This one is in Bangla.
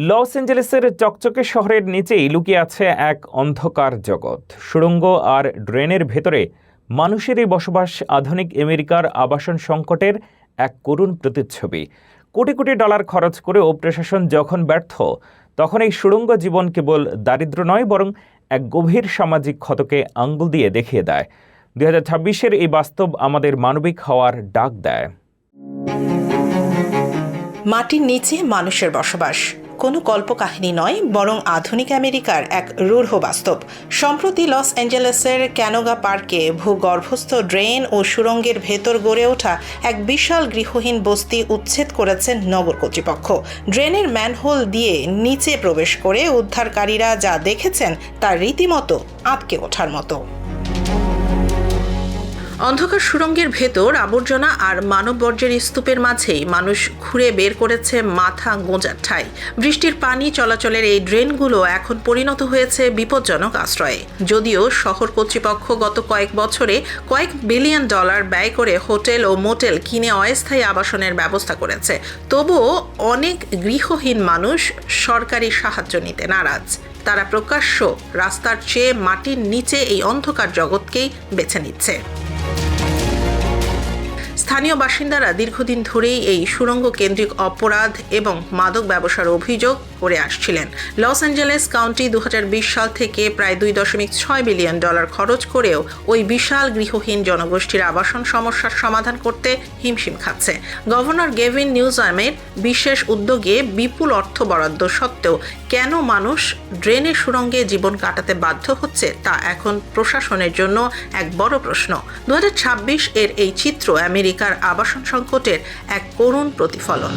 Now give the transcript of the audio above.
লস অ্যাঞ্জেলেসের চকচকে শহরের নিচেই লুকিয়ে আছে এক অন্ধকার জগৎ। সুড়ঙ্গ আর ড্রেনের ভেতরে মানুষেরই বসবাস আধুনিক আমেরিকার আবাসন সংকটের এক করুণ প্রতিচ্ছবি। কোটি কোটি ডলার খরচ করেও প্রশাসন যখন ব্যর্থ, তখন এই সুড়ঙ্গ জীবন কেবল দারিদ্র্য নয়, বরং এক গভীর সামাজিক ক্ষতকে আঙ্গুল দিয়ে দেখিয়ে দেয়। 2026-এর এই বাস্তব আমাদের মানবিক হওয়ার ডাক দেয়। মাটির নিচে মানুষের বসবাস কোনো কল্পকাহিনী নয়, বরং আধুনিক আমেরিকার এক রূঢ় বাস্তব। সম্প্রতি লস অ্যাঞ্জেলেসের ক্যানোগা পার্কে ভূগর্ভস্থ ড্রেন ও সুড়ঙ্গের ভেতর গড়ে ওঠা এক বিশাল গৃহহীন বস্তি উচ্ছেদ করেছেন নগর কর্তৃপক্ষ। ড্রেনের ম্যানহোল দিয়ে নিচে প্রবেশ করে উদ্ধারকারীরা যা দেখেছেন তা রীতিমতো আঁতকে ওঠার মতো। অন্ধকার সুড়ঙ্গের ভেতর আবর্জনা আর মানববর্জ্যের স্তূপের মাঝেই মানুষ ঘুরে বের করেছে মাথা গোঁজার ঠাঁই। বৃষ্টির পানি চলাচলের এই ড্রেনগুলো এখন পরিণত হয়েছে বিপজ্জনক আশ্রয়ে। যদিও শহর কর্তৃপক্ষ গত কয়েক বছরে কয়েক বিলিয়ন ডলার ব্যয় করে হোটেল ও মোটেল কিনে অস্থায়ী আবাসনের ব্যবস্থা করেছে, তবুও অনেক গৃহহীন মানুষ সরকারি সাহায্য নিতে নারাজ। তারা প্রকাশ্য রাস্তার চেয়ে মাটির নিচে এই অন্ধকার জগৎকেই বেছে নিচ্ছে। স্থানীয় বাসিন্দারা দীর্ঘদিন ধরেই এই সুড়ঙ্গ কেন্দ্রিক অপরাধ এবং মাদক ব্যবসার অভিযোগ করে আসছিলেন। লস অ্যাঞ্জেলেস কাউন্টি 2020 সাল থেকে প্রায় 2.6 বিলিয়ন ডলার খরচ করেও ওই বিশাল গৃহহীন জনগোষ্ঠীর আবাসন সমস্যার সমাধান করতে হিমশিম খাচ্ছে। গভর্নর গেভিন নিউসামের বিশেষ উদ্যোগে বিপুল অর্থ বরাদ্দ সত্ত্বেও কেন মানুষ ড্রেনের সুড়ঙ্গে জীবন কাটাতে বাধ্য হচ্ছে তা এখন প্রশাসনের জন্য এক বড় প্রশ্ন। 2026 এর এই চিত্র আমেরিকার আবাসন সংকটের এক করুণ প্রতিফলন।